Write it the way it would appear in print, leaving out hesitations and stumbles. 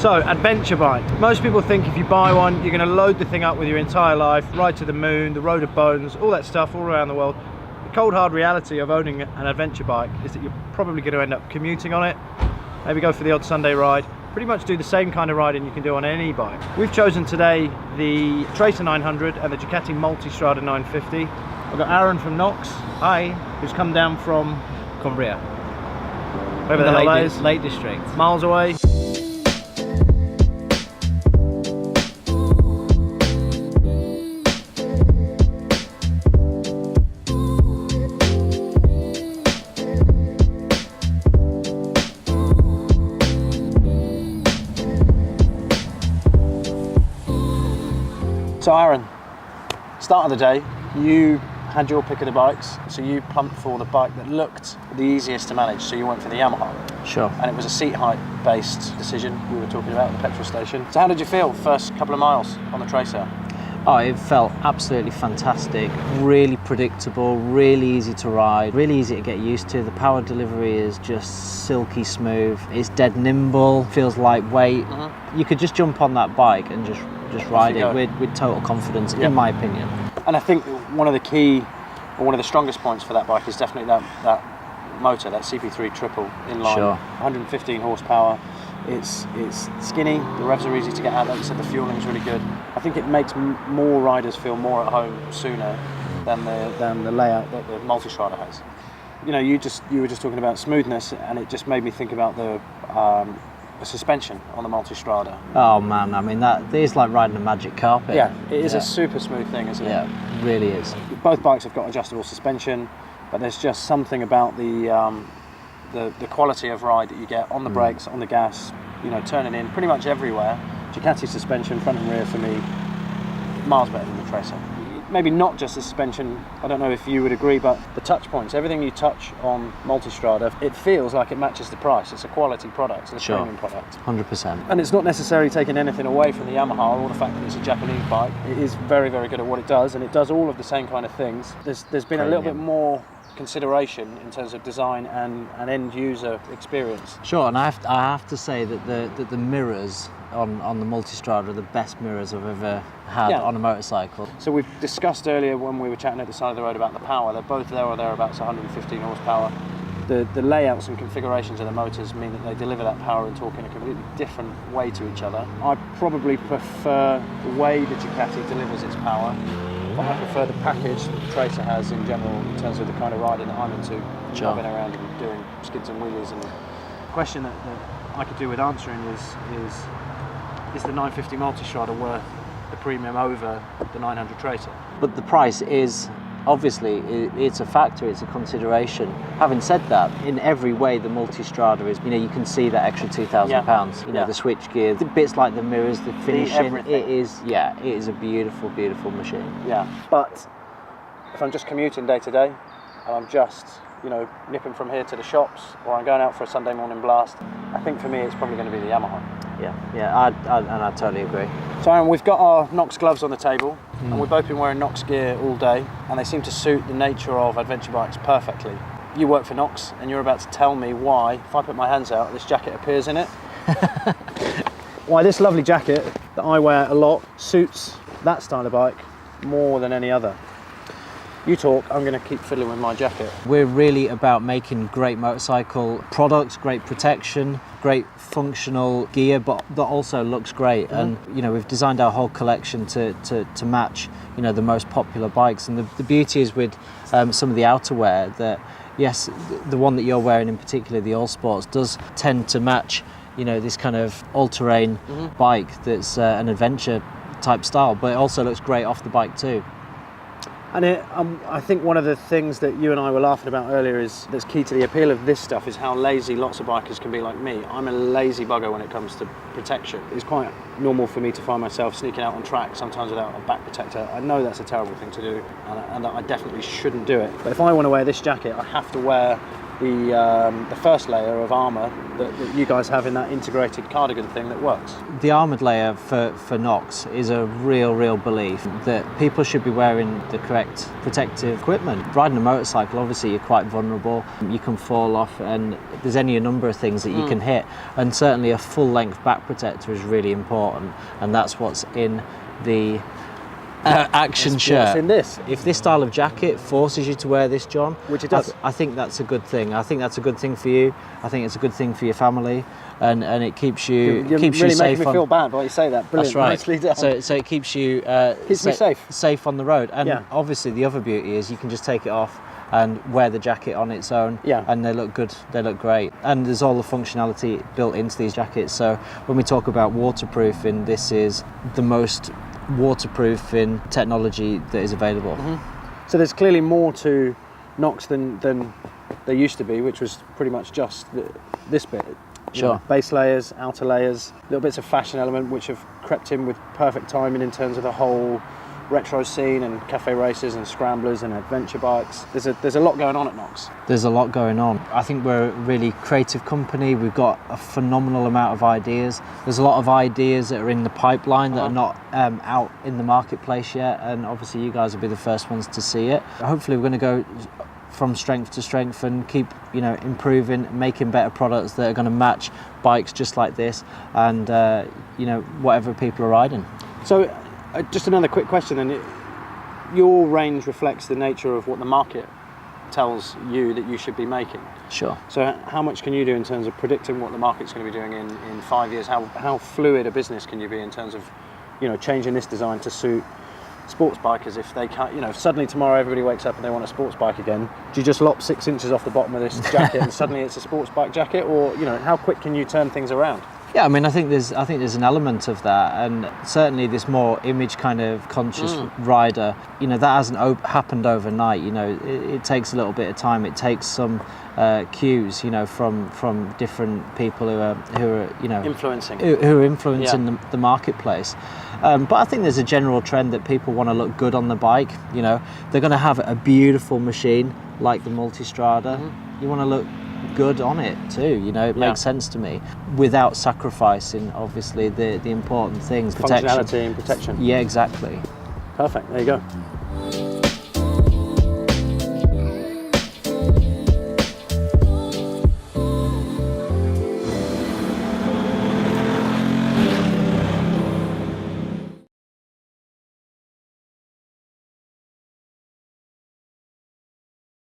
So, adventure bike. Most people think if you buy one, you're going to load the thing up with your entire life, ride to the moon, the road of bones, all that stuff all around the world. The cold hard reality of owning an adventure bike is that you're probably going to end up commuting on it, maybe go for the odd Sunday ride, pretty much do the same kind of riding you can do on any bike. We've chosen today the Tracer 900 and the Ducati Multistrada 950. I've got Aaron from Knox, hi, who's come down from Cumbria. wherever the hell that is, Lake District. miles away. So Aaron, start of the day, you had your pick of the bikes, so you plumped for the bike that looked the easiest to manage, so you went for the Yamaha. Sure. And it was a seat height based decision we were talking about at the petrol station. So how did you feel first couple of miles on the Tracer? Oh, it felt absolutely fantastic, really predictable, really easy to ride, really easy to get used to. The power delivery is just silky smooth, it's dead nimble, feels lightweight. You could just jump on that bike and just ride it with total confidence, in my opinion. And I think one of the key, or one of the strongest points for that bike is definitely that motor, that CP3 triple inline, Sure. 115 horsepower. It's skinny, the revs are easy to get out, like you said, the fueling is really good. I think it makes more riders feel more at home sooner than the layout that the Multistrada has. You know, you were just talking about smoothness, and it just made me think about the suspension on the Multistrada. Oh man, I mean that is like riding a magic carpet. Yeah, it is a super smooth thing, isn't it? Yeah, it really is. Both bikes have got adjustable suspension, but there's just something about the quality of ride that you get on the brakes, on the gas, you know, turning in pretty much everywhere. Ducati suspension, front and rear for me, miles better than the Tracer. Maybe not just the suspension, I don't know if you would agree, but the touch points, everything you touch on Multistrada, it feels like it matches the price. It's a quality product, it's a premium product. 100%. And it's not necessarily taking anything away from the Yamaha or the fact that it's a Japanese bike. It is very, very good at what it does, and it does all of the same kind of things. There's been a little bit more consideration in terms of design and end user experience. Sure, and I have to say that the mirrors on the Multistrada are the best mirrors I've ever had on a motorcycle. So we've discussed earlier when we were chatting at the side of the road about the power. They're both there or thereabouts 115 horsepower. The layouts and configurations of the motors mean that they deliver that power and torque in a completely different way to each other. I probably prefer the way the Ducati delivers its power. I prefer the package that the Tracer has in general in terms of the kind of riding that I'm into, driving around and doing skids and wheelies. And the question that I could do with answering is the 950 Multistrada worth the premium over the 900 Tracer? But the price is, obviously, it's a factor, it's a consideration. Having said that, in every way the Multistrada is, you know, you can see that extra £2,000, you know, the switch gear, the bits like the mirrors, the finishing, it is a beautiful, beautiful machine. Yeah, but if I'm just commuting day to day, and I'm just, you know, nipping from here to the shops, or I'm going out for a Sunday morning blast, I think for me it's probably going to be the Yamaha. I totally agree. So Aaron, we've got our Knox gloves on the table, and we've both been wearing Knox gear all day, and they seem to suit the nature of adventure bikes perfectly. You work for Knox, and you're about to tell me why, if I put my hands out, this jacket appears in it. Why this lovely jacket that I wear a lot suits that style of bike more than any other. You talk, I'm going to keep fiddling with my jacket. We're really about making great motorcycle products, great protection, great functional gear, but that also looks great. And you know, we've designed our whole collection to match, you know, the most popular bikes. And the beauty is with some of the outerwear that, yes, the one that you're wearing in particular, the All Sports, does tend to match, you know, this kind of all-terrain bike that's an adventure type style, but it also looks great off the bike too. And I think one of the things that you and I were laughing about earlier is that's key to the appeal of this stuff is how lazy lots of bikers can be like me. I'm a lazy bugger when it comes to protection. It's quite normal for me to find myself sneaking out on track, sometimes without a back protector. I know that's a terrible thing to do, and that I definitely shouldn't do it. But if I want to wear this jacket, I have to wear the first layer of armour that you guys have in that integrated cardigan thing that works. The armoured layer for Knox is a real belief that people should be wearing the correct protective equipment. Riding a motorcycle, obviously you're quite vulnerable, you can fall off, and there's any number of things that you can hit, and certainly a full length back protector is really important, and that's what's in the action shirt. What's in this? If this style of jacket forces you to wear this, John, which it does, I think that's a good thing. I think that's a good thing for you. I think it's a good thing for your family, and it keeps you You're keeps really you safe. Making me feel bad while you say that. Brilliant. That's right. Nicely done. So it keeps you keeps me safe on the road. And Yeah. obviously the other beauty is you can just take it off and wear the jacket on its own, Yeah. and they look good, they look great. And there's all the functionality built into these jackets. So when we talk about waterproofing, this is the most waterproofing technology that is available. So there's clearly more to Knox than there used to be, which was pretty much just this bit. You Sure. know, base layers, outer layers, little bits of fashion element which have crept in with perfect timing in terms of the whole retro scene and cafe races and scramblers and adventure bikes. There's a lot going on at Knox. There's a lot going on. I think we're a really creative company. We've got a phenomenal amount of ideas. There's a lot of ideas that are in the pipeline that are not out in the marketplace yet, and obviously you guys will be the first ones to see it. Hopefully we're going to go from strength to strength and keep, improving, making better products that are going to match bikes just like this, and whatever people are riding. So just another quick question then. Your range reflects the nature of what the market tells you that you should be making. Sure. So how much can you do in terms of predicting what the market's going to be doing in 5 years? How fluid a business can you be in terms of, changing this design to suit sports bikers if they can't, if suddenly tomorrow everybody wakes up and they want a sports bike again, do you just lop 6 inches off the bottom of this jacket and suddenly it's a sports bike jacket? Or, how quick can you turn things around? Yeah, I mean, I think there's an element of that, and certainly this more image kind of conscious rider, that hasn't happened overnight. It takes a little bit of time. It takes some cues, from different people who are influencing the marketplace. But I think there's a general trend that people want to look good on the bike. They're going to have a beautiful machine like the Multistrada. You want to look good on it too, it makes sense to me, without sacrificing obviously the important things, functionality and protection. Yeah, exactly. Perfect, there you go.